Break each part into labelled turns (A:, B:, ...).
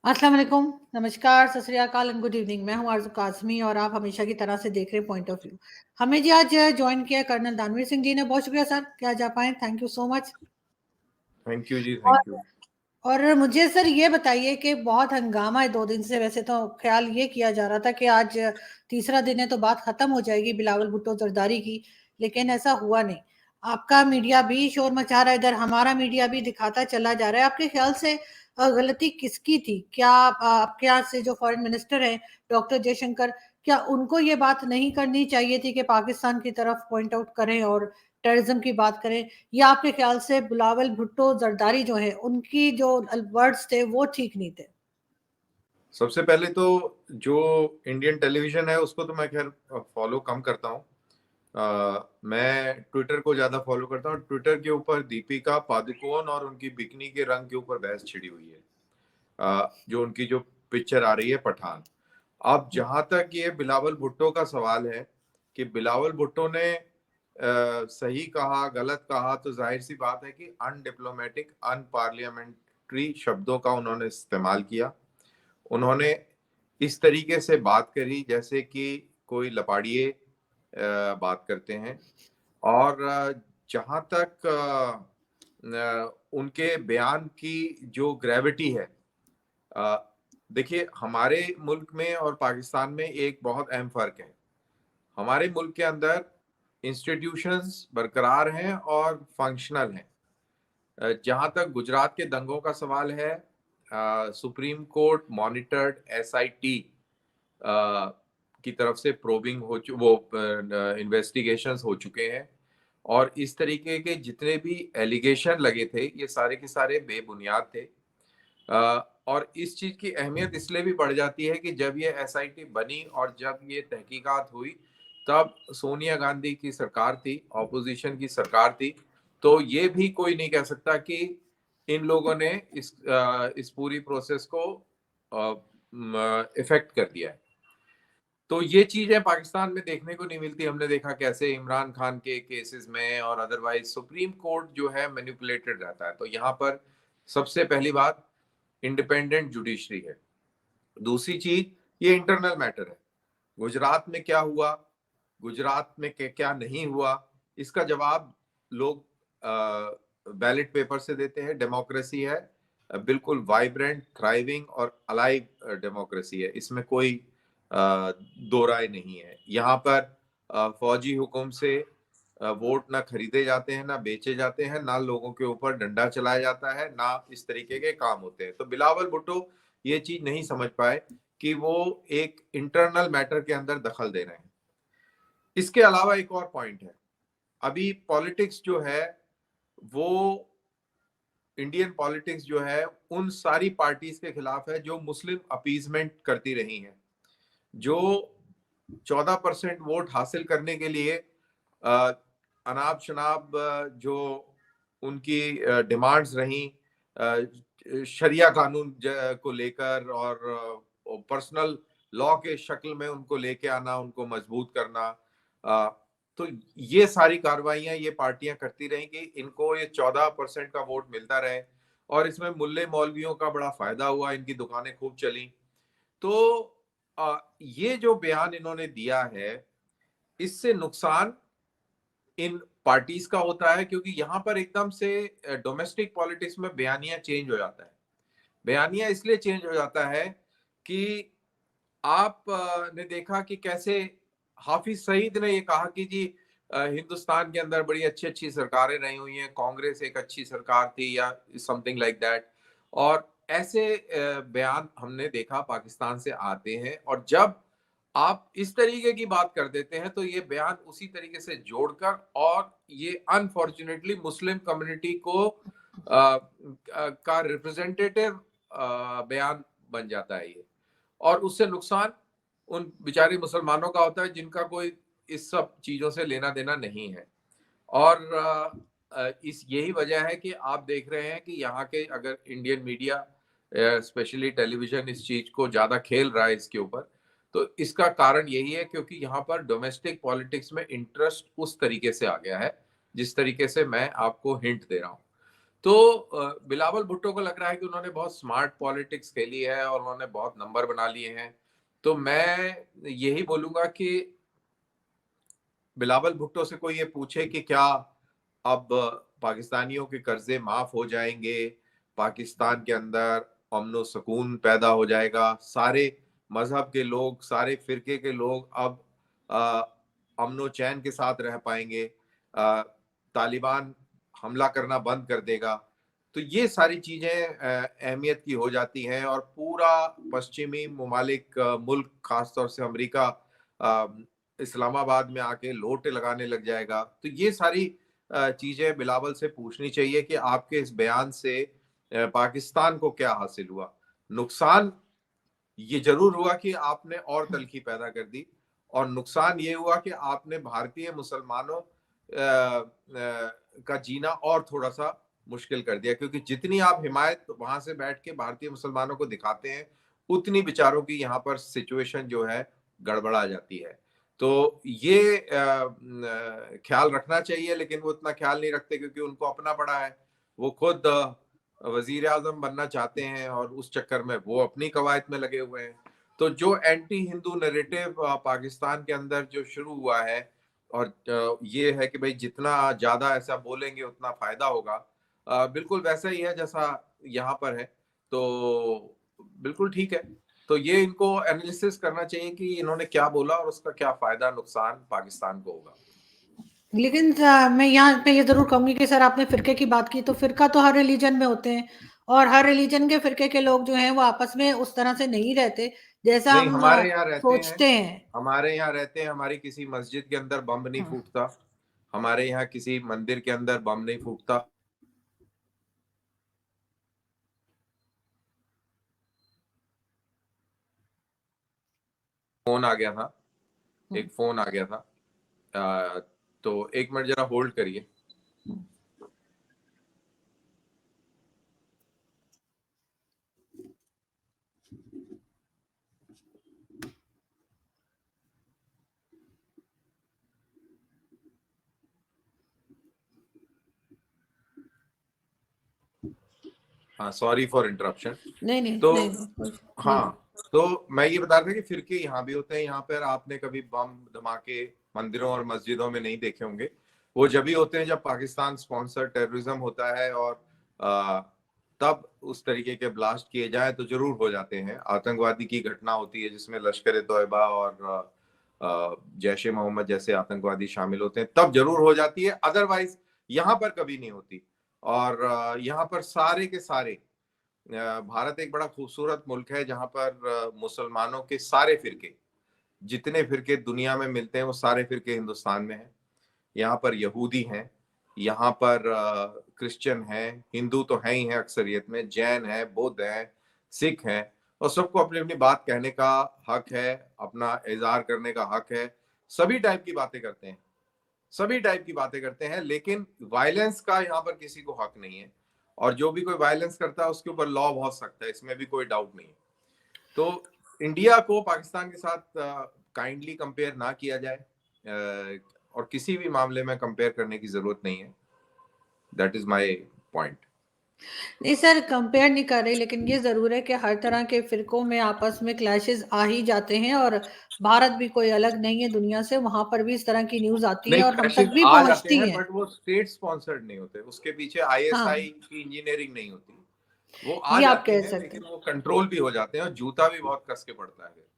A: अस्सलाम वालेकुम, नमस्कार, सत श्री अकाल एंड गुड इवनिंग। मैं हूँ आरज़ू काज़मी और आप हमेशा की तरह से देख रहे हैं पॉइंट ऑफ व्यू। हमें जी आज जॉइन किया कर्नल दानवीर सिंह जी ने, बहुत शुक्रिया सर कि आज आप आए, thank you so much.
B: Thank you जी,
A: और
B: थैंक यू।
A: और मुझे सर ये बताइए कि बहुत हंगामा है 2 दिन से, वैसे तो ख्याल ये किया जा रहा था कि आज तीसरा दिन है तो बात खत्म हो जाएगी बिलावल भुट्टो जरदारी की, लेकिन ऐसा हुआ नहीं। आपका मीडिया भी शोर मचा रहा है, इधर हमारा मीडिया भी दिखाता चला जा रहा है। आपके ख्याल से गलती किसकी थी? क्या आपके यहाँ से जो फॉरेन मिनिस्टर हैं डॉक्टर जयशंकर, क्या उनको ये बात नहीं करनी चाहिए थी कि पाकिस्तान की तरफ पॉइंट आउट करें और टेररिज्म की बात करें, या आपके ख्याल से बिलावल भुट्टो जरदारी जो है उनकी जो वर्ड्स थे वो ठीक नहीं थे?
B: सबसे पहले तो जो इंडियन टेलीविजन है उसको तो मैं खैर फॉलो कम करता हूँ। मैं ट्विटर को ज्यादा फॉलो करता हूँ। ट्विटर के ऊपर दीपिका पादुकोण और उनकी बिकनी के रंग के ऊपर बहस छिड़ी हुई है। जो उनकी जो पिक्चर आ रही है पठान। अब जहां तक ये बिलावल भुट्टो का सवाल है कि बिलावल भुट्टो ने सही कहा गलत कहा, तो जाहिर सी बात है कि अनडिप्लोमेटिक अनपार्लियामेंट्री शब्दों का उन्होंने इस्तेमाल किया। उन्होंने इस तरीके से बात करी जैसे कि कोई लपाड़िए बात करते हैं। और जहां तक उनके बयान की जो ग्रेविटी है, अ, देखिए हमारे मुल्क में और पाकिस्तान में एक बहुत अहम फर्क है। हमारे मुल्क के अंदर इंस्टीट्यूशंस बरकरार हैं और फंक्शनल हैं। जहां तक गुजरात के दंगों का सवाल है, सुप्रीम कोर्ट मॉनिटर्ड एसआईटी की तरफ से प्रोबिंग वो इन्वेस्टिगेशंस हो चुके हैं। और इस तरीके के जितने भी एलिगेशन लगे थे ये सारे के सारे बेबुनियाद थे। और इस चीज की अहमियत इसलिए भी बढ़ जाती है कि जब ये एसआईटी बनी और जब ये तहकीकात हुई, तब सोनिया गांधी की सरकार थी, ऑपोजिशन की सरकार थी। तो ये भी कोई नहीं कह सकता कि इन लोगों ने इस पूरी प्रोसेस को इफेक्ट कर दिया है। तो ये चीजें पाकिस्तान में देखने को नहीं मिलती। हमने देखा कैसे इमरान खान के केसेस में और अदरवाइज सुप्रीम कोर्ट जो है मैनिपुलेटेड रहता है। तो यहाँ पर सबसे पहली बात इंडिपेंडेंट जुडिशरी है। दूसरी चीज, ये इंटरनल मैटर है। गुजरात में क्या हुआ, गुजरात में क्या नहीं हुआ, इसका जवाब लोग बैलेट पेपर से देते हैं। डेमोक्रेसी है, बिल्कुल वाइब्रेंट थ्राइविंग और अलाइव डेमोक्रेसी है, इसमें कोई दो राय नहीं है। यहाँ पर फौजी हुक्म से वोट ना खरीदे जाते हैं, ना बेचे जाते हैं, ना लोगों के ऊपर डंडा चलाया जाता है, ना इस तरीके के काम होते हैं। तो बिलावल भुट्टो ये चीज नहीं समझ पाए कि वो एक इंटरनल मैटर के अंदर दखल दे रहे हैं। इसके अलावा एक और पॉइंट है। अभी पॉलिटिक्स जो है वो, इंडियन पॉलिटिक्स जो है उन सारी पार्टीज के खिलाफ है जो मुस्लिम अपीजमेंट करती रही हैं, जो 14% वोट हासिल करने के लिए अनाप शनाप जो उनकी डिमांड्स रही, शरिया कानून को लेकर और पर्सनल लॉ के शक्ल में उनको लेके आना, उनको मजबूत करना। अ, तो ये सारी कार्रवाइयां ये पार्टियां करती रही कि इनको ये 14% का वोट मिलता रहे। और इसमें मुल्ले मौलवियों का बड़ा फायदा हुआ, इनकी दुकानें खूब चली। तो ये जो बयान इन्होंने दिया है, इससे नुकसान इन पार्टीज का होता है, क्योंकि यहां पर एकदम से डोमेस्टिक पॉलिटिक्स में बयानिया चेंज हो जाता है। बयानिया इसलिए चेंज हो जाता है कि आप ने देखा कि कैसे हाफिज सईद ने ये कहा कि जी हिंदुस्तान के अंदर बड़ी अच्छी अच्छी सरकारें रही हुई हैं, कांग्रेस एक अच्छी सरकार थी या समथिंग लाइक दैट। और ऐसे बयान हमने देखा पाकिस्तान से आते हैं, और जब आप इस तरीके की बात कर देते हैं तो ये बयान उसी तरीके से जोड़कर, और ये अनफॉर्चुनेटली मुस्लिम कम्युनिटी को का रिप्रेजेंटेटिव बयान बन जाता है ये। और उससे नुकसान उन बेचारे मुसलमानों का होता है जिनका कोई इस सब चीजों से लेना देना नहीं है। और इस यही वजह है कि आप देख रहे हैं कि यहाँ के अगर इंडियन मीडिया स्पेशली टेलीविजन इस चीज को ज्यादा खेल रहा है इसके ऊपर, तो इसका कारण यही है क्योंकि यहाँ पर डोमेस्टिक पॉलिटिक्स में इंटरेस्ट उस तरीके से आ गया है जिस तरीके से मैं आपको हिंट दे रहा हूँ। तो बिलावल भुट्टो को लग रहा है कि उन्होंने बहुत स्मार्ट पॉलिटिक्स खेली है और उन्होंने बहुत नंबर बना लिए हैं। तो मैं यही बोलूंगा कि बिलावल भुट्टो से कोई ये पूछे कि क्या अब पाकिस्तानियों के कर्जे माफ हो जाएंगे, पाकिस्तान के अंदर अमन सुकून पैदा हो जाएगा, सारे मजहब के लोग, सारे फिरके के लोग अब अमन चैन के साथ रह पाएंगे, तालिबान हमला करना बंद कर देगा। तो ये सारी चीजें अहमियत की हो जाती हैं और पूरा पश्चिमी ममालिक मुल्क, खासतौर से अमेरिका इस्लामाबाद में आके लोटे लगाने लग जाएगा। तो ये सारी चीजें बिलावल से पूछनी चाहिए कि आपके इस बयान से पाकिस्तान को क्या हासिल हुआ। नुकसान ये जरूर हुआ कि आपने और तलखी पैदा कर दी, और नुकसान ये हुआ कि आपने भारतीय मुसलमानों का जीना और थोड़ा सा मुश्किल कर दिया, क्योंकि जितनी आप हिमायत वहां से बैठ के भारतीय मुसलमानों को दिखाते हैं, उतनी बेचारों की यहाँ पर सिचुएशन जो है गड़बड़ा जाती है। तो ये ख्याल रखना चाहिए, लेकिन वो इतना ख्याल नहीं रखते क्योंकि उनको अपना पड़ा है। वो खुद वजीर आजम बनना चाहते हैं और उस चक्कर में वो अपनी कवायद में लगे हुए हैं। तो जो एंटी हिंदू नैरेटिव पाकिस्तान के अंदर जो शुरू हुआ है, और ये है कि भाई जितना ज्यादा ऐसा बोलेंगे उतना फायदा होगा, बिल्कुल वैसा ही है जैसा यहाँ पर है। तो बिल्कुल ठीक है। तो ये इनको एनालिसिस करना चाहिए कि इन्होंने क्या बोला और उसका क्या फायदा नुकसान पाकिस्तान को होगा।
A: लेकिन मैं यहाँ पे ये जरूर कहूंगी कि सर आपने फिरके की बात की, तो फिरका तो हर रिलीजन में होते हैं, और हर रिलीजन के फिरके के लोग जो हैं वो आपस में उस तरह से नहीं रहते जैसा
B: नहीं,
A: हम
B: हमारे यहाँ रहते हैं,
A: सोचते हैं।
B: हमारे यहाँ रहते हैं। हमारी किसी मस्जिद के अंदर बम नहीं
A: हाँ।
B: फूटता, हमारे यहाँ किसी मंदिर के अंदर बम नहीं फूटता। फोन आ गया था,
A: हम्म,
B: एक फोन आ गया था। तो एक मिनट जरा होल्ड करिए।
A: हम्म।
B: हाँ, सॉरी फॉर इंटरप्शन।
A: नहीं नहीं
B: तो
A: नहीं नहीं, नहीं नहीं।
B: हाँ, तो मैं ये बता रहा था कि फिरके यहाँ भी होते हैं। यहाँ पर आपने कभी बम धमाके मंदिरों और मस्जिदों में नहीं देखे होंगे। वो जब भी होते हैं जब पाकिस्तान स्पॉन्सर टेररिज्म होता है, और तब उस तरीके के ब्लास्ट किए जाए तो जरूर हो जाते हैं। आतंकवादी की घटना होती है जिसमें लश्कर ए तोयबा और जैश ए मोहम्मद जैसे आतंकवादी शामिल होते हैं, तब जरूर हो जाती है। अदरवाइज यहाँ पर कभी नहीं होती। और यहाँ पर सारे के सारे भारत एक बड़ा खूबसूरत मुल्क है जहां पर मुसलमानों के सारे फिरके, जितने फिरके दुनिया में मिलते हैं वो सारे फिरके हिंदुस्तान में हैं। यहाँ पर यहूदी हैं, यहाँ पर क्रिश्चियन हैं, हिंदू तो हैं ही हैं अक्सरियत में, जैन हैं, बुद्ध हैं, सिख हैं, और सबको अपनी अपनी बात कहने का हक है, अपना इजहार करने का हक है। सभी टाइप की बातें करते हैं, सभी टाइप की बातें करते हैं, लेकिन वायलेंस का यहाँ पर किसी को हक नहीं है। और जो भी कोई वायलेंस करता है उसके ऊपर लॉ बहुत सख्त है, इसमें भी कोई डाउट नहीं है। तो इंडिया को पाकिस्तान के साथ काइंडली कंपेयर ना किया जाए, और किसी भी मामले में कंपेयर करने की जरूरत नहीं है। That is my point.
A: नहीं सर, कंपेयर नहीं कर रही, लेकिन ये जरूर है कि हर तरह के फिरकों में आपस में क्लैशेस आ ही जाते हैं, और भारत भी कोई अलग नहीं है दुनिया से, वहां पर भी इस तरह की न्यूज आती है
B: नहीं,
A: और हम तक
B: क्लैशेस
A: भी
B: आ जाते
A: पहुंचती
B: हैं,
A: है।
B: बट वो स्टेट स्पॉन्सर्ड नहीं होते, उसके पीछे आईएसआई
A: हाँ,
B: की इंजीनियरिंग नहीं होती। वो आ
A: ये आप
B: जाती
A: कह
B: हैं
A: सकते
B: लेकिन
A: हैं।
B: वो कंट्रोल भी हो जाते हैं, और जूता भी बहुत कस के पड़ता है।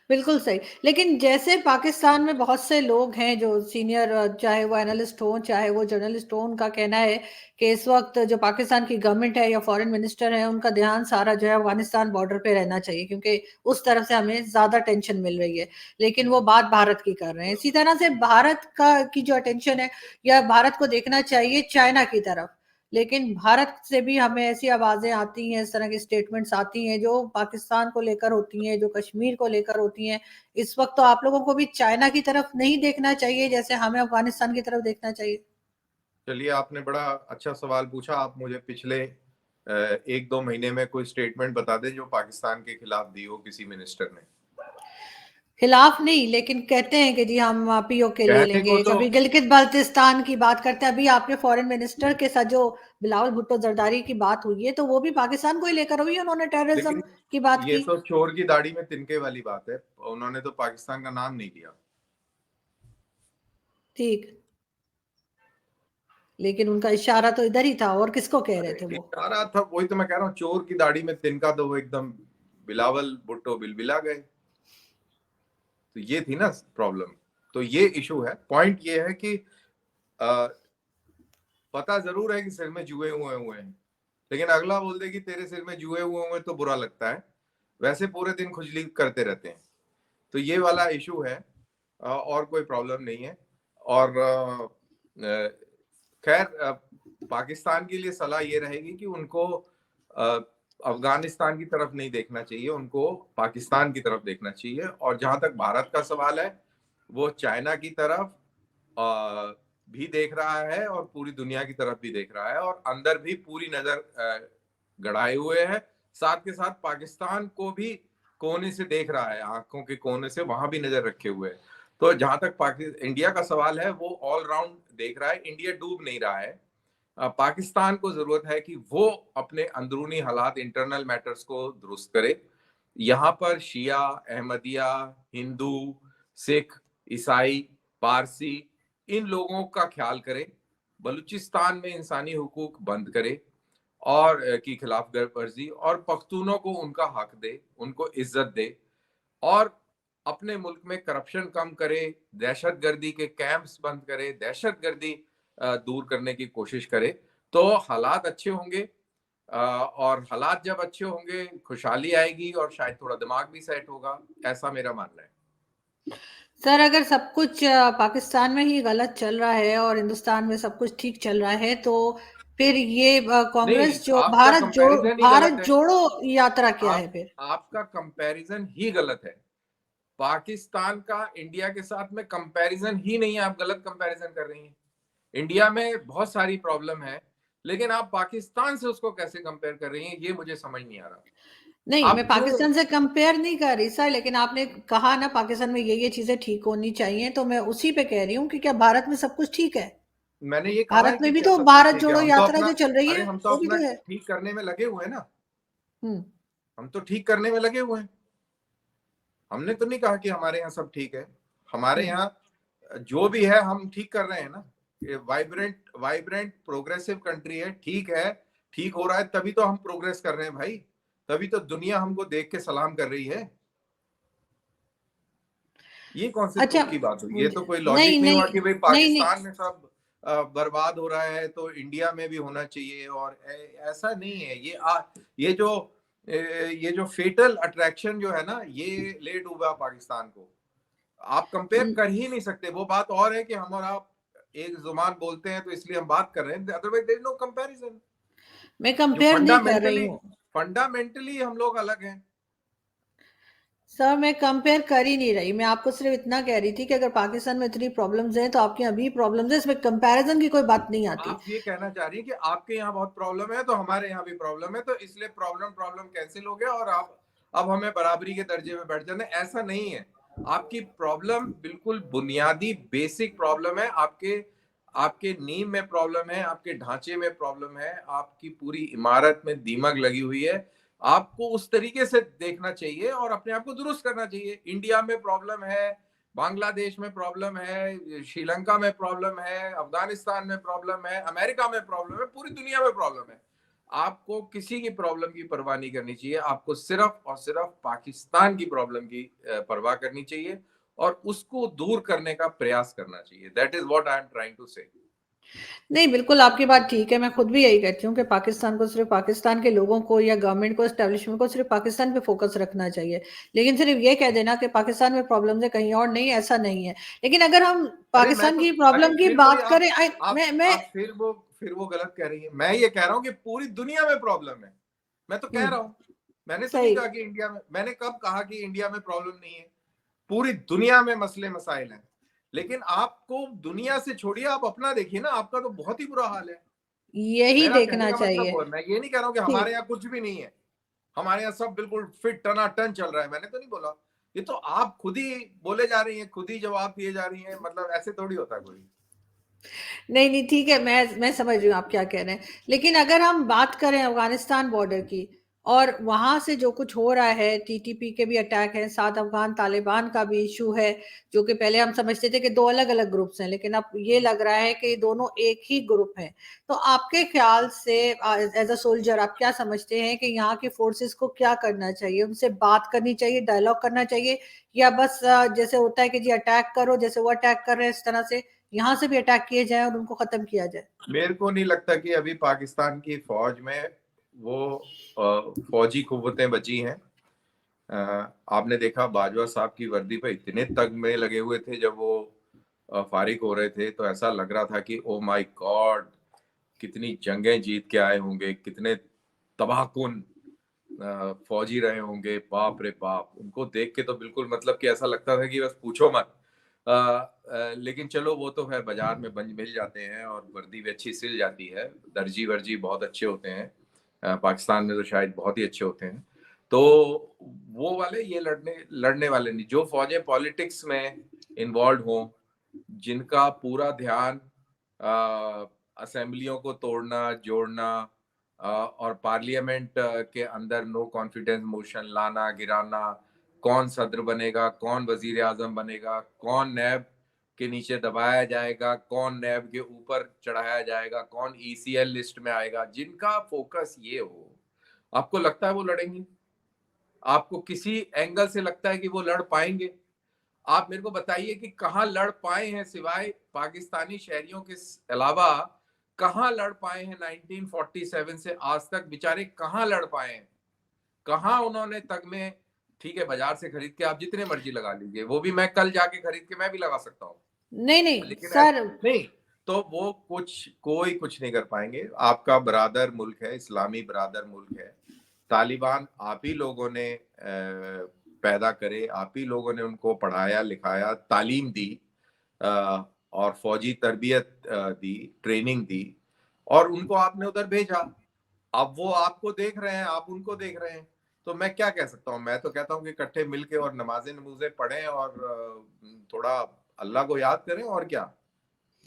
A: बिल्कुल सही। लेकिन जैसे पाकिस्तान में बहुत से लोग हैं जो सीनियर, चाहे वो एनालिस्ट हो चाहे वो जर्नलिस्ट हो, उनका कहना है कि इस वक्त जो पाकिस्तान की गवर्नमेंट है या फॉरेन मिनिस्टर है, उनका ध्यान सारा जो है अफगानिस्तान बॉर्डर पे रहना चाहिए, क्योंकि उस तरफ से हमें ज्यादा टेंशन मिल रही है। लेकिन वो बात भारत की कर रहे हैं। इसी तरह से भारत का की जो अटेंशन है, या भारत को देखना चाहिए चाइना की तरफ। लेकिन भारत से भी हमें ऐसी आवाजें आती हैं, इस तरह की स्टेटमेंट्स आती हैं जो पाकिस्तान को लेकर होती हैं, जो कश्मीर को लेकर होती हैं। इस वक्त तो आप लोगों को भी चाइना की तरफ नहीं देखना चाहिए जैसे हमें अफगानिस्तान की तरफ देखना चाहिए।
B: चलिए, आपने बड़ा अच्छा सवाल पूछा। आप मुझे पिछले 1-2 महीने में कोई स्टेटमेंट बता दें जो पाकिस्तान के खिलाफ दी हो किसी मिनिस्टर ने।
A: खिलाफ नहीं, लेकिन कहते हैं कि जी हम पीओके ले
B: कहने को
A: लेंगे,
B: तो
A: कभी गिलगित बाल्टिस्तान की बात करते हैं। अभी आपने फॉरेन मिनिस्टर के साथ जो बिलावल भुट्टो जरदारी की बात हुई है तो वो भी पाकिस्तान को ही लेकर हुई है, उन्होंने टेररिज्म
B: लेकिन
A: की बात
B: ये
A: की।
B: तो चोर की दाढ़ी में तिनके वाली बात है, उन्होंने तो पाकिस्तान का नाम नहीं लिया।
A: ठीक, लेकिन उनका इशारा तो इधर ही था, और किसको कह रहे
B: अरे
A: थे वो?
B: इशारा था, वही तो मैं कह रहा हूँ, चोर की दाढ़ी में तिनका, तो वो एकदम बिलावल भुट्टो बिलबिला गए। तो ये थी ना प्रॉब्लम। तो ये इशू है। पॉइंट ये है कि आ, पता जरूर है कि सिर में जुए हुए हुए हैं, लेकिन अगला बोल दे कि तेरे सिर में जुए हुए हुए, तो बुरा लगता है। वैसे पूरे दिन खुजली करते रहते हैं। तो ये वाला इशू है, और कोई प्रॉब्लम नहीं है। और खैर, पाकिस्तान के लिए सलाह ये रहेगी कि उनको अ, अफगानिस्तान की तरफ नहीं देखना चाहिए, उनको पाकिस्तान की तरफ देखना चाहिए। और जहां तक भारत का सवाल है, वो चाइना की तरफ भी देख रहा है और पूरी दुनिया की तरफ भी देख रहा है, और अंदर भी पूरी नजर गड़ाए हुए है। साथ के साथ पाकिस्तान को भी कोने से देख रहा है, आंखों के कोने से वहां भी नजर रखे हुए है। तो जहां तक इंडिया का सवाल है, वो ऑल राउंड देख रहा है, इंडिया डूब नहीं रहा है। पाकिस्तान को जरूरत है कि वो अपने अंदरूनी हालात, इंटरनल मैटर्स को दुरुस्त करे। यहाँ पर शिया, अहमदिया, हिंदू, सिख, ईसाई, पारसी, इन लोगों का ख्याल करे। बलूचिस्तान में इंसानी हुकूक बंद करे और की खिलाफ वर्जी, और पख्तूनों को उनका हक दे, उनको इज्जत दे, और अपने मुल्क में करप्शन कम करे, दहशतगर्दी के कैंप्स बंद करे, दहशतगर्दी दूर करने की कोशिश करे। तो हालात अच्छे होंगे, और हालात जब अच्छे होंगे, खुशहाली आएगी, और शायद थोड़ा दिमाग भी सेट होगा। ऐसा मेरा मानना है।
A: सर, अगर सब कुछ पाकिस्तान में ही गलत चल रहा है और हिंदुस्तान में सब कुछ ठीक चल रहा है, तो फिर ये
B: नहीं,
A: कांग्रेस जो
B: आपका कंपैरिजन ही गलत
A: भारत
B: है।
A: जोड़ो यात्रा क्या है
B: आप
A: फिर?
B: आपका कंपैरिजन ही गलत है। पाकिस्तान का इंडिया के साथ में कंपैरिजन ही नहीं है, आप गलत कंपैरिजन कर रही हैं। इंडिया में बहुत सारी प्रॉब्लम है, लेकिन आप पाकिस्तान से उसको कैसे कंपेयर कर रही हैं, ये मुझे समझ नहीं आ रहा।
A: नहीं, मैं
B: आप क्यों?
A: पाकिस्तान से कंपेयर नहीं कर रही सर, लेकिन आपने कहा ना पाकिस्तान में ये चीजें ठीक होनी चाहिए, तो मैं उसी पे कह रही हूँ कि क्या भारत में सब कुछ ठीक है?
B: मैंने ये कहा है
A: भारत
B: कि
A: में भी
B: क्या
A: तो
B: सब कुछ
A: भारत
B: ठीक है?
A: जोड़ो
B: हम तो
A: यात्रा
B: अपना
A: जो चल रही
B: अरे
A: है
B: हम तो
A: वो भी
B: अपना
A: तो है।
B: ठीक करने में लगे हुए हैं ना।
A: हम्म।
B: हम तो ठीक करने में लगे हुए हैं। हमने तो नहीं कहा कि हमारे यहाँ सब ठीक है। हमारे
A: हम्म।
B: यहाँ जो भी है हम ठीक कर रहे हैं ना। ये वाइब्रेंट वाइब्रेंट प्रोग्रेसिव कंट्री है, ठीक है। ठीक हो रहा है, तभी तो हम प्रोग्रेस कर रहे हैं भाई। तभी तो दुनिया हमको देख के सलाम कर रही है। ये कौन से
A: अच्छा,
B: तुक की बात हुई? ये तो कोई
A: नहीं
B: लॉजिक नहीं
A: नहीं
B: हुआ कि भाई
A: नहीं नहीं,
B: पाकिस्तान में सब बर्बाद हो रहा है तो इंडिया में भी होना चाहिए। और ऐसा नहीं है। ये जो ये जो फेटल अट्रैक्शन जो है ना, ये ले डूबा पाकिस्तान को। आप कंपेयर कर ही नहीं सकते। वो बात और है कि हम और आप एक जुबान बोलते हैं तो इसलिए हम बात कर रहे हैं, otherwise there is no comparison.
A: मैं
B: जो
A: कंपेयर नहीं कर रही
B: फंडामेंटली
A: हूँ
B: फंडामेंटली हम लोग अलग हैं।
A: सर, मैं कंपेयर कर ही नहीं रही। मैं आपको सिर्फ इतना कह रही थी कि अगर पाकिस्तान में इतनी प्रॉब्लम्स हैं तो आपके यहाँ भी प्रॉब्लम्स हैं, इसमें कंपैरिजन की कोई बात नहीं आती।
B: आप ये कहना चाह रही हैं कि आपके यहाँ बहुत प्रॉब्लम है तो हमारे यहाँ भी प्रॉब्लम है, तो इसलिए प्रॉब्लम प्रॉब्लम कैंसिल हो गया और आप अब हमें बराबरी के दर्जे में बैठ जाना। ऐसा नहीं है। आपकी प्रॉब्लम बिल्कुल बुनियादी बेसिक प्रॉब्लम है। आपके आपके नींव में प्रॉब्लम है, आपके ढांचे में प्रॉब्लम है, आपकी पूरी इमारत में दीमक लगी हुई है। आपको उस तरीके से देखना चाहिए और अपने आप को दुरुस्त करना चाहिए। इंडिया में प्रॉब्लम है, बांग्लादेश में प्रॉब्लम है, श्रीलंका में प्रॉब्लम है, अफगानिस्तान में प्रॉब्लम है, अमेरिका में प्रॉब्लम है, पूरी दुनिया में प्रॉब्लम है। आपको किसी की प्रॉब्लम की परवाह नहीं करनी चाहिए। आपको सिर्फ और सिर्फ पाकिस्तान की प्रॉब्लम की परवाह करनी चाहिए और उसको दूर करने का प्रयास करना चाहिए। That is what I am trying to say.
A: नहीं, बिल्कुल आपकी बात ठीक है। मैं खुद भी यही कहती हूँ कि पाकिस्तान को सिर्फ पाकिस्तान के लोगों को या गवर्नमेंट को, एस्टेब्लिशमेंट को सिर्फ पाकिस्तान पे फोकस रखना चाहिए। लेकिन सिर्फ ये कह देना कि पाकिस्तान में प्रॉब्लम्स है कहीं और नहीं, ऐसा नहीं है। लेकिन अगर हम
B: अरे मैं
A: पाकिस्तान
B: तो
A: की
B: अरे
A: प्रॉब्लम की
B: फिर वही
A: बात करें, मैं
B: आप फिर वो गलत कह रही है। मैं ये कह रहा हूँ कि पूरी दुनिया में प्रॉब्लम है। मैं तो कह रहा हूँ। मैंने तो नहीं
A: सही।
B: कहा कि इंडिया में, मैंने कब कहा कि इंडिया में प्रॉब्लम नहीं है? पूरी दुनिया में मसले मसाइल हैं। लेकिन आपको दुनिया से छोड़िए, आप अपना देखिए ना, आपका तो बहुत ही बुरा हाल है।
A: यही
B: मेरा कहने
A: देखना
B: का मतलब
A: चाहिए।
B: वो है, मैं ये नहीं कह रहा हूँ कि हमारे
A: ठीक।
B: यहाँ कुछ भी नहीं है। हमारे यहाँ सब बिल्कुल फिट टनाटन चल रहा है, मैंने तो नहीं बोला। ये तो आप खुद ही बोले जा रही हैं, खुद ही जवाब दिए जा रही हैं। मतलब ऐसे थोड़ी होता है कोई।
A: नहीं नहीं, ठीक है, मैं समझ रही हूँ आप क्या कह रहे हैं। लेकिन अगर हम बात करें अफगानिस्तान बॉर्डर की, और वहां से जो कुछ हो रहा है, टीटीपी के भी अटैक है, साथ अफगान तालिबान का भी इशू है, जो कि पहले हम समझते थे कि दो अलग अलग ग्रुप्स हैं, लेकिन अब ये लग रहा है कि ये दोनों एक ही ग्रुप हैं। तो आपके ख्याल से एज अ सोल्जर आप क्या समझते हैं कि यहाँ की फोर्सेस को क्या करना चाहिए? उनसे बात करनी चाहिए, डायलॉग करना चाहिए, या बस जैसे होता है कि जी अटैक करो, जैसे वो अटैक कर रहे हैं इस तरह से यहाँ से भी अटैक किए जाए और उनको खत्म किया जाए?
B: मेरे को नहीं लगता कि अभी पाकिस्तान की फौज में वो फौजी कुव्वतें बची हैं। आपने देखा बाजवा साहब की वर्दी पे इतने तगमे लगे हुए थे जब वो फारिग हो रहे थे, तो ऐसा लग रहा था कि ओ माय गॉड, कितनी जंगें जीत के आए होंगे, कितने तबाहकुन फौजी रहे होंगे, बाप रे बाप। उनको देख के तो बिल्कुल मतलब कि ऐसा लगता था कि बस पूछो मत। लेकिन चलो वो तो है, बाजार में बंज मिल जाते हैं और वर्दी भी अच्छी सिल जाती है, दर्जी वर्जी बहुत अच्छे होते हैं। पाकिस्तान में तो शायद बहुत ही अच्छे होते हैं। तो वो वाले ये लड़ने लड़ने वाले नहीं, जो फौजें पॉलिटिक्स में इन्वॉल्व हों, जिनका पूरा ध्यान असेंबलियों को तोड़ना जोड़ना, और पार्लियामेंट के अंदर नो कॉन्फिडेंस मोशन लाना गिराना, कौन सदर बनेगा, कौन वजीर आजम बनेगा, कौन नैब के नीचे दबाया जाएगा, कौन नैब के ऊपर चढ़ाया जाएगा, कौन ईसीएल लिस्ट में आएगा, जिनका फोकस ये हो, आपको लगता है वो लड़ेंगी? आपको किसी एंगल से लगता है कि वो लड़ पाएंगे? आप मेरे को बताइए कि कहाँ लड़ पाए हैं, सिवाय पाकिस्तानी शहरियों के अलावा कहाँ लड़ पाए हैं 1947 से आज तक? बेचारे कहाँ लड़ पाए हैं? कहाँ उन्होंने तगमे? ठीक है, बाजार से खरीद के आप जितने मर्जी लगा लीजिए, वो भी मैं कल जाके खरीद के मैं भी लगा सकता हूँ,
A: नहीं नहीं
B: लेकिन
A: सर।
B: नहीं। तो वो कोई कुछ नहीं कर पाएंगे। आपका बरादर मुल्क है, इस्लामी बरादर मुल्क है। तालिबान आप ही लोगों ने पैदा करे, आप ही लोगों ने उनको पढ़ाया लिखाया, तालीम दी, और फौजी तरबियत दी, ट्रेनिंग दी, और उनको आपने उधर भेजा। अब वो आपको देख रहे हैं, आप उनको देख रहे हैं। तो मैं क्या कह सकता हूँ? मैं तो कहता हूँ कि इकट्ठे मिलके और नमाजें नमूजें पढ़ें और थोड़ा अल्लाह को याद करें, और क्या।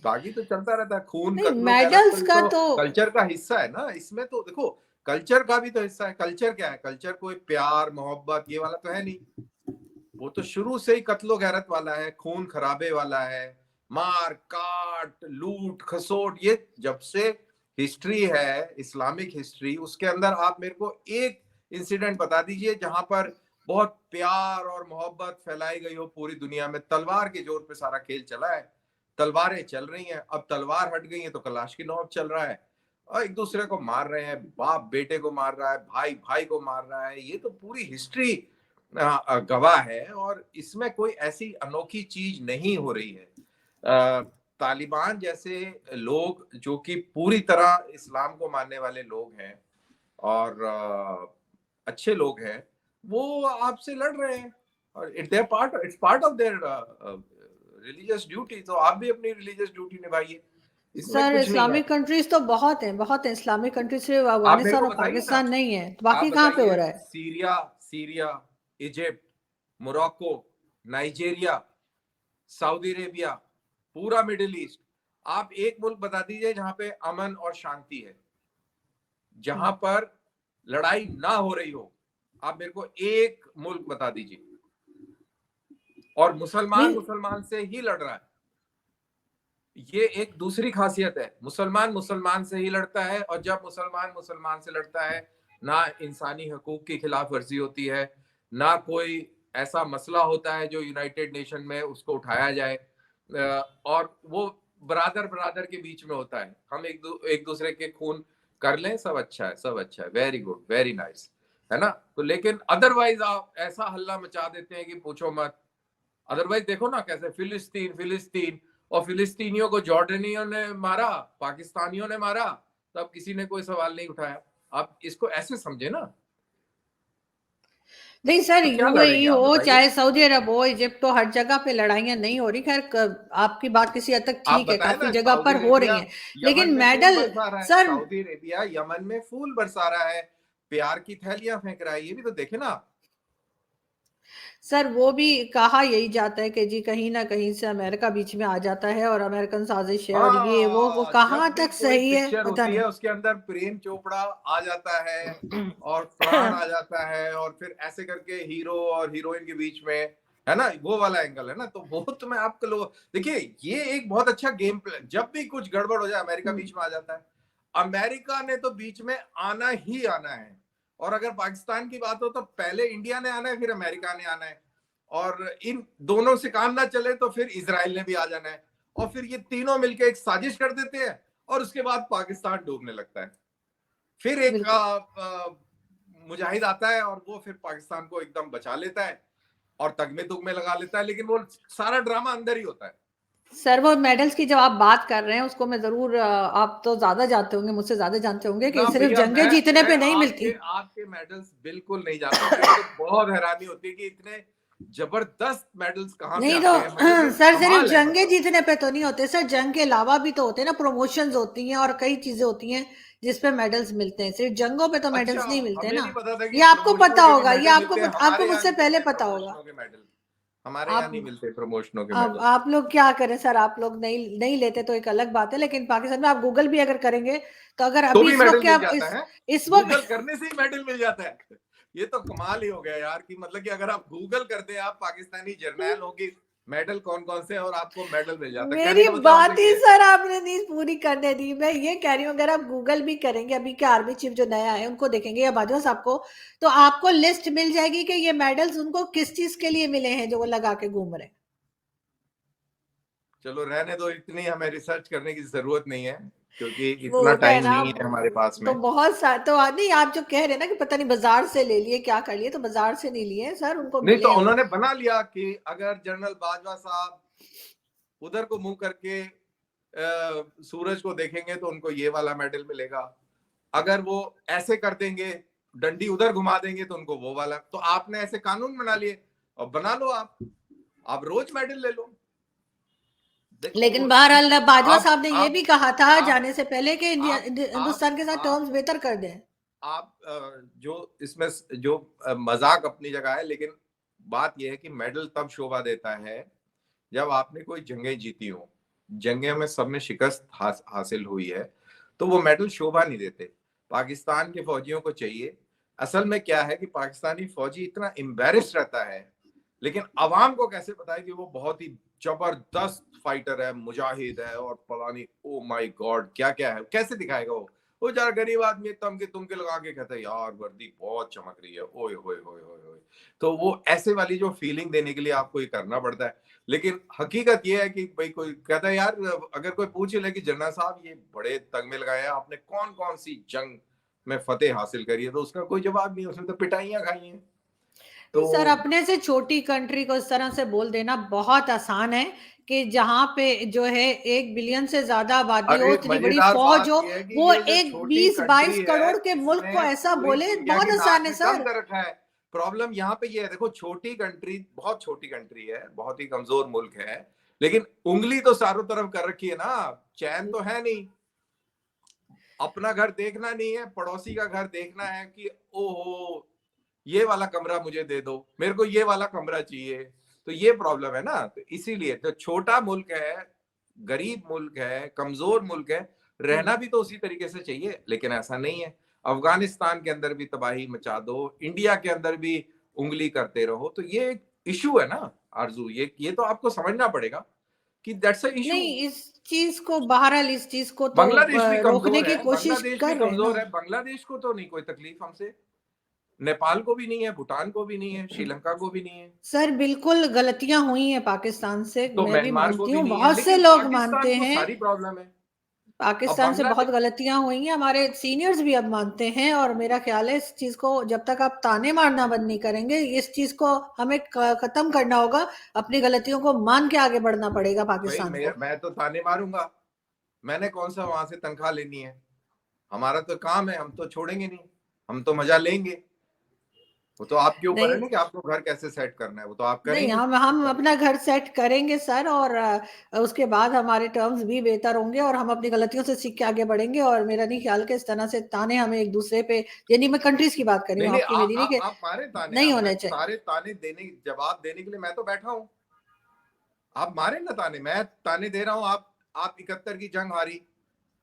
B: बाकी तो चलता रहता है, खून
A: नहीं,
B: कत्लो गारत तो
A: मेडल्स
B: ये
A: का
B: तो
A: तो
B: कल्चर का हिस्सा है ना। इसमें तो देखो, कल्चर का भी तो हिस्सा है। कल्चर क्या है? कल्चर कोई प्यार मोहब्बत ये वाला तो है नहीं। वो तो शुरू से ही कत्लो गैरत वाला है, खून खराबे वाला है, मार काट लूट खसोट। ये जब से हिस्ट्री है, इस्लामिक हिस्ट्री, उसके अंदर आप मेरे को एक इंसिडेंट बता दीजिए जहां पर बहुत प्यार और मोहब्बत फैलाई गई हो पूरी दुनिया में। तलवार के जोर पे सारा खेल चला है, तलवारें चल रही हैं। अब तलवार हट गई है तो कलाश की नौब चल रहा है, और एक दूसरे को मार रहे हैं, बाप बेटे को मार रहा है, भाई भाई को मार रहा है। ये तो पूरी हिस्ट्री गवाह है, और इसमें कोई ऐसी अनोखी चीज नहीं हो रही है। तालिबान जैसे लोग जो कि पूरी तरह इस्लाम को मानने वाले लोग हैं और अच्छे लोग हैं, वो आपसे लड़ रहे हैं, और it's part of their religious duty. तो आप भी अपनी रिलीजियस ड्यूटी निभाइए, इसमें
A: सर,
B: कुछ नहीं है।
A: इस्लामिक कंट्रीज तो बहुत हैं, बहुत हैं इस्लामिक कंट्रीज, सिर्फ
B: आप मेरे
A: अफगानिस्तान
B: को
A: और
B: बताइए ना,
A: पाकिस्तान नहीं है, तो
B: आप
A: बाकी कहाँ पे हो
B: बताइए,
A: रहा है?
B: Syria Syria Egypt, Morocco, Nigeria, Saudi Arabia, पूरा मिडिल ईस्ट। आप एक मुल्क बता दीजिए जहां पे अमन और शांति है, जहां
A: हम्म।
B: पर लड़ाई ना हो रही हो। आप मेरे को एक मुल्क बता दीजिए, और मुसलमान
A: नहीं
B: मुसलमान से ही लड़ रहा है। ये एक दूसरी खासियत है, मुसलमान मुसलमान से ही लड़ता है, और जब मुसलमान मुसलमान से लड़ता है, ना इंसानी हकूक की खिलाफ वर्जी होती है, ना कोई ऐसा मसला होता है जो यूनाइटेड नेशन में उसको उठाया जाए, और वो बरादर बरादर के बीच में होता है। हम एक दूसरे के खून कर लें, सब अच्छा है, सब अच्छा है, वेरी गुड, वेरी नाइस, है ना। तो लेकिन अदरवाइज आप ऐसा हल्ला मचा देते हैं कि पूछो मत। अदरवाइज देखो ना कैसे फिलिस्तीन फिलिस्तीन, और फिलिस्तीनियों को जॉर्डनियों ने मारा, पाकिस्तानियों ने मारा, तब किसी ने कोई सवाल नहीं उठाया। आप इसको ऐसे समझे ना।
A: नहीं सर,
B: तो क्या
A: यूएई
B: लड़ेंगे आप
A: हो
B: बताइए?
A: चाहे सऊदी अरब हो, इजिप्ट हो, हर जगह पे लड़ाइयां नहीं हो रही। खैर, आपकी बात किसी हद तक
B: आप
A: ठीक है,
B: बताए
A: काफी
B: ना,
A: जगह
B: सऊदी
A: पर हो
B: अरेबिया
A: रही हैं,
B: यमन
A: लेकिन
B: में फूल
A: मेडल
B: बरसा रहा है,
A: सर।
B: सऊदी अरेबिया यमन में फूल बरसा रहा है, प्यार की थैलियां फेंक रहा है, ये भी तो देखे ना।
A: सर वो भी कहा यही जाता है कि जी कहीं ना कहीं से अमेरिका बीच में आ जाता है और अमेरिकन साजिश है और ये वो
B: हाँ,
A: कहाँ
B: जब भी
A: तक
B: कोई
A: सही है
B: पिक्चर
A: पता
B: होती है
A: नहीं।
B: उसके अंदर प्रेम चोपड़ा आ जाता है और प्राण आ जाता है, और फिर ऐसे करके हीरो और हीरोइन के बीच में, है ना, वो वाला एंगल है ना। तो वो तो मैं आपको लोग देखिए, ये एक बहुत अच्छा गेम प्लान, जब भी कुछ गड़बड़ हो जाए अमेरिका बीच में आ जाता है। अमेरिका ने तो बीच में आना ही आना है, और अगर पाकिस्तान की बात हो तो पहले इंडिया ने आना है, फिर अमेरिका ने आना है, और इन दोनों से काम ना चले तो फिर इसराइल ने भी आ जाना है, और फिर ये तीनों मिलकर एक साजिश कर देते हैं, और उसके बाद पाकिस्तान डूबने लगता है। फिर एक
A: बिल्कुल।
B: मुजाहिद आता है और वो फिर पाकिस्तान को एकदम बचा लेता है और तगमे तुगमे लगा लेता है, लेकिन वो सारा ड्रामा अंदर ही होता है।
A: सर वो मेडल्स की जब आप बात कर रहे हैं उसको मैं जरूर आप तो ज्यादा जानते होंगे, मुझसे ज्यादा जानते होंगे कि
B: ना
A: सिर्फ
B: भैया,
A: जंगे जीतने
B: मैं
A: पे नहीं
B: आपके
A: मिलती।
B: आपके मेडल्स बिल्कुल नहीं जानता, मेरे को बहुत हैरानी होती है कि इतने जबरदस्त मेडल्स कहाँ से
A: नहीं तो
B: आते हैं, मतलब ये
A: सर सिर्फ
B: कमाल है
A: जंगे
B: मतलब।
A: जीतने पे तो नहीं होते सर, जंग के अलावा भी तो होते हैं ना, प्रमोशंस होती हैं और कई चीजें होती हैं जिसपे मेडल्स मिलते हैं, सिर्फ जंगों पे तो
B: अच्छा,
A: मेडल्स नहीं मिलते
B: हमें
A: ना।
B: नहीं पता था कि
A: ये आपको
B: प्रमोशनों
A: पता
B: के भी
A: होगा, ये
B: मेडल
A: आपको
B: मिलते हैं।
A: आपको
B: हमारे यहाँ
A: मुझसे
B: नहीं
A: पहले
B: मिलते
A: पता होगा।
B: प्रमोशनों के मेडल, हमारे यहाँ
A: आप
B: नहीं मिलते प्रमोशनों के
A: अब
B: मेडल।
A: आप लोग क्या करें सर, आप लोग नहीं नहीं लेते तो एक अलग बात है, लेकिन पाकिस्तान में आप गूगल भी अगर करेंगे तो अगर
B: तो
A: अभी
B: भी
A: इस वक्त
B: मेडल
A: क्या
B: मिल जाता है,
A: इस
B: गूगल
A: वक्त
B: करने से ही मेडल मिल जाता है। ये तो कमाल ही हो गया यार, कि मतलब कि अगर आप गूगल करते हैं, आप पाकिस्तानी जर्नैल होगी मेडल कौन कौन से हैं, और आपको मेडल मिल जाता है। कहने
A: मेरी
B: का मतलब हमसे
A: बात ही
B: ये है।
A: सर आपने नहीं पूरी करने दी। मैं ये कह रही हूँ अगर आप गूगल भी करेंगे, अभी के आर्मी चीफ जो नया है उनको देखेंगे या बाजवा साहब को, तो आपको लिस्ट मिल जाएगी कि ये मेडल्स उनको किस चीज के लिए मिले हैं जो वो लगा के घूम रहे हैं।
B: चलो रहने दो, इतनी हमें रिसर्च करने की जरूरत नहीं है, क्योंकि
A: वो
B: इतना
A: होता है
B: टाइम
A: ना
B: नहीं है हमारे पास
A: तो
B: में।
A: बहुत सा तो नहीं, आप जो कह रहे हैं ना कि पता नहीं बाजार से ले लिए क्या कर लिए, तो बाजार से नहीं लिए सर, उनको
B: नहीं तो
A: मिले हैं वो।
B: उन्होंने बना लिया कि अगर जनरल बाजवा साहब उधर को मुंह करके सूरज को देखेंगे तो उनको ये वाला मेडल मिलेगा, अगर वो ऐसे कर देंगे, डंडी उधर घुमा देंगे तो उनको वो वाला। तो आपने ऐसे कानून बना लिए, और बना लो आप रोज मेडल ले लो। देखो,
A: लेकिन बहरहाल बाजवा
B: आप
A: साहब ने ये
B: आप
A: भी कहा था
B: आप
A: जाने से पहले कि इंडिया
B: आप आप
A: हिंदुस्तान के साथ
B: आप
A: टर्म्स बेहतर कर दें।
B: आप जो इसमें जो मजाक अपनी जगह है, लेकिन बात यह है कि मेडल तब शोभा देता है जब आपने कोई जंगें जीती हो, जंगें में सब में शिकस्त हासिल हुई है, तो वो मेडल शोभा नहीं देते। पाकिस्तान के फौजियों को चाहिए, असल में क्या है कि पाकिस्तानी फौजी इतना एम्बेरस्ड रहता है, लेकिन अवाम को कैसे पता है कि वो बहुत ही जबरदस्त फाइटर है, मुजाहिद है, और पता नहीं ओ माय गॉड क्या क्या है, कैसे दिखाएगा वो जरा गरीब आदमी तमके तुमके लगा के कहता है यार वर्दी बहुत चमक रही है, ओए होए होए होए होए। तो वो ऐसे वाली जो फीलिंग देने के लिए आपको ये करना पड़ता है। लेकिन हकीकत ये है कि भाई कोई कहता है यार, अगर कोई पूछ ले कि जन्ना साहब ये बड़े तगमे लगाए हैं आपने, कौन कौन सी जंग में फतेह हासिल करी है, तो उसका कोई जवाब नहीं है, उसने तो पिटाइयां खाई हैं।
A: नहीं सर,
B: तो
A: अपने से छोटी कंट्री को इस तरह से बोल देना बहुत आसान है कि जहां पे जो है 1 बिलियन से ज्यादा आबादी हो,
B: अरे
A: इतनी बड़ी
B: मजेदार
A: फौज
B: बात
A: हो,
B: यह है कि
A: वो
B: ये जो
A: एक
B: छोटी
A: बीस बाईस
B: कंट्री है,
A: करोड़ के मुल्क को
B: इसने
A: ऐसा
B: पूरी
A: बोले,
B: दुनिया
A: बहुत
B: की नाक
A: आसान है
B: में दम
A: सर।
B: कर रखा है। प्रॉब्लम यहाँ पे ये है, देखो छोटी कंट्री, बहुत छोटी कंट्री है, बहुत ही कमजोर मुल्क है, लेकिन उंगली तो चारों तरफ कर रखी है ना, चैन तो है नहीं। अपना घर देखना नहीं है, पड़ोसी का घर देखना है कि ओहो ये वाला कमरा मुझे दे दो, मेरे को ये वाला कमरा चाहिए। तो ये प्रॉब्लम है ना, तो इसीलिए तो छोटा मुल्क है, गरीब मुल्क है, कमजोर मुल्क है, रहना भी तो उसी तरीके से चाहिए, लेकिन ऐसा नहीं है। अफगानिस्तान के अंदर भी तबाही मचा दो, इंडिया के अंदर भी उंगली करते रहो, तो ये एक इशू है ना आरजू, ये तो आपको समझना पड़ेगा कि दैट्स अ इशू।
A: नहीं, इस चीज को बहरहाल इस चीज को तो
B: बांग्लादेश भी
A: रोकने
B: कमजोर
A: की
B: है,
A: कोशिश
B: बांग्लादेश भी
A: कर रहे हैं ना।
B: कमजोर है, बांग्लादेश को तो नहीं कोई तकलीफ हमसे, नेपाल को भी नहीं है, भूटान को भी नहीं है, श्रीलंका को भी नहीं है,
A: सर बिल्कुल गलतियां हुई हैं पाकिस्तान से,
B: तो
A: मैं भी
B: म्यांमार को
A: मानती
B: भी
A: हूँ,
B: नहीं है,
A: बहुत से
B: लेकिन
A: लोग
B: पाकिस्तान
A: मानते
B: को
A: हैं।
B: सारी प्रॉब्लम है। अब
A: पाकिस्तान से बहुत
B: बांग्लादेश,
A: गलतियां हुई हैं, हमारे सीनियर्स भी अब मानते हैं, और मेरा ख्याल है इस चीज को जब तक आप ताने मारना बंद नहीं करेंगे, इस चीज को हमें खत्म करना होगा। अपनी गलतियों को मान के आगे बढ़ना पड़ेगा
B: भाई
A: पाकिस्तान को।
B: मैं तो ताने मारूंगा, मैंने कौन सा वहां से तनख्वाह लेनी है, हमारा तो काम है, हम तो छोड़ेंगे नहीं, हम तो मजा लेंगे। वो तो आपके ऊपर है
A: नहीं
B: ना कि आपको घर कैसे सेट करना है, वो तो आप
A: नहीं,
B: करेंगे।
A: हम अपना घर सेट करेंगे सर, और उसके बाद हमारे टर्म्स भी बेहतर होंगे और हम अपनी गलतियों से सीख के आगे बढ़ेंगे। और मेरा नहीं ख्याल कि इस तरह से ताने हमें एक दूसरे पे, यानी मैं कंट्रीज की बात कर रही
B: नहीं
A: हूँ,
B: नहीं,
A: आपकी मेरी नहीं, कि
B: आप मारे ताने,
A: नहीं
B: आप मैं
A: होने चाहिए।
B: सारे ताने देने, जवाब देने के लिए मैं तो बैठा हूँ। आप मारे ना ताने, मैं ताने दे रहा हूँ। आप 71 की जंग हारी,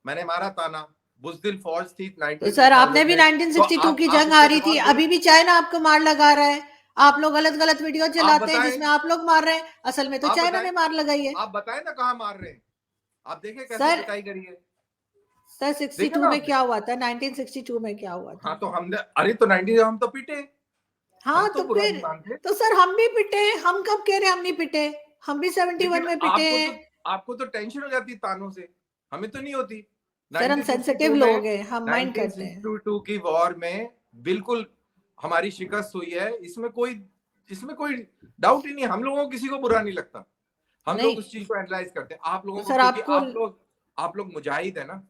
B: मैंने मारा ताना। बुज़दिल फौज थी
A: तो सर आपने
B: 1957
A: भी
B: में, तो
A: 1962 की
B: आप
A: जंग
B: उसका
A: हारी थी,
B: जवाब दो।
A: अभी भी चाइना आपको मार लगा रहा है। आप लोग गलत गलत वीडियो
B: आप
A: चलाते हैं
B: बताएं,
A: जिसमें आप लोग मार रहे हैं, असल में तो
B: आप
A: चाइना
B: बताएं,
A: ने मार लगाई है।
B: आप बताएं ना कहाँ मार रहे हैं। आप देखें कैसे
A: सर
B: पिटाई करी है,
A: सर
B: देखा
A: 62
B: ना
A: में
B: आपने।
A: क्या हुआ था, 1962 में क्या हुआ
B: हाँ
A: था?
B: तो हमने, अरे तो 90 हम तो पिटे, हम
A: हाँ
B: तो
A: तो
B: बुरा
A: फिर,
B: नहीं मानते।
A: तो सर हम भी पिटे हैं, हम कब कह रहे हैं हम नहीं पिटे? हम भी 71
B: लेकिन
A: में पिटे हैं।
B: आपको तो टेंशन हो जाती तानों से, हमें तो नहीं होती।
A: सर हम सेंसिटिव
B: 1962 में,
A: लोग हैं, हम माइंड करते हैं।
B: 1962 की वॉर में बिल्कुल हमारी शिकस्त हुई है, इसमें कोई डाउट ही नहीं। हम लोगों को किसी को बुरा नहीं लगता, हम लोग
A: नहीं
B: उस चीज को एनालाइज करते हैं। आप लोगों
A: तो
B: को,
A: सर
B: क्योंकि
A: आपको,
B: आप लोग मुजाहिद है ना।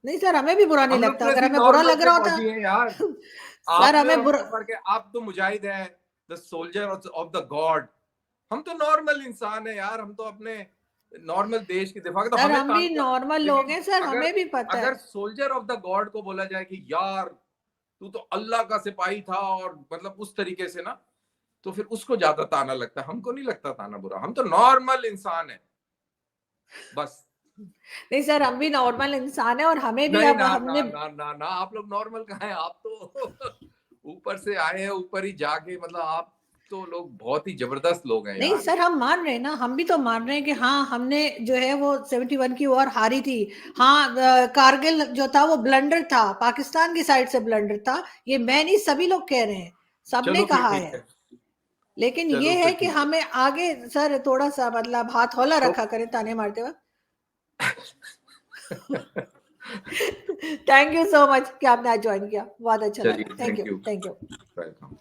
A: नहीं सर हमें भी बुरा नहीं
B: हम लोग
A: लगता,
B: तो
A: अगर
B: ऐसी
A: हमें बुरा
B: नॉर्मल
A: लग
B: से
A: रहा होता।
B: फौजी हैं यार।
A: सर
B: आप में और
A: हमें
B: हम
A: बुरा,
B: में फर्क है, आप तो मुजाहिद है, the soldier of the God. हम तो नॉर्मल इंसान है यार, हम तो अपने नॉर्मल देश की दिफा, तो
A: सर
B: हमें
A: हम भी
B: तानों का।
A: नॉर्मल लोग
B: लेकिन
A: हैं सर,
B: अगर
A: हमें भी पता
B: अगर
A: है।
B: सोल्जर ऑफ द गॉड को बोला जाए कि यार तू तो अल्लाह का सिपाही था, और मतलब उस तरीके से ना, तो फिर उसको ज्यादा ताना लगता है। हमको नहीं लगता ताना बुरा, हम तो नॉर्मल इंसान है बस।
A: नहीं सर हम भी नॉर्मल इंसान है, और हमें भी,
B: नहीं
A: अब
B: ना ना
A: हमने,
B: ना ना ना, आप लोग नॉर्मल कहाँ हैं, आप तो ऊपर से आए हैं, ऊपर ही जाके, मतलब आप तो लोग बहुत ही जबरदस्त लोग हैं
A: नहीं
B: यार।
A: सर हम मान रहे हैं ना, हम भी तो मान रहे हैं कि हाँ हमने जो है वो 71 की वॉर हारी थी। हाँ कारगिल जो था वो ब्लंडर था, पाकिस्तान की साइड से ब्लंडर था, ये मैं नहीं सभी लोग कह रहे हैं, सबने
B: चलो फिर
A: कहा
B: ठीक
A: है।
B: है,
A: लेकिन ये
B: चलो
A: है
B: फिर
A: कि
B: ठीक है।
A: हमें आगे सर थोड़ा सा मतलब हाथ हौला
B: तो
A: रखा करें ताने मारते वक्त। थैंक यू सो मच कि आपने आज ज्वाइन किया, बहुत अच्छा लगा,
B: चलिए,
A: thank
B: thank
A: you,
B: you,
A: thank you.
B: Welcome.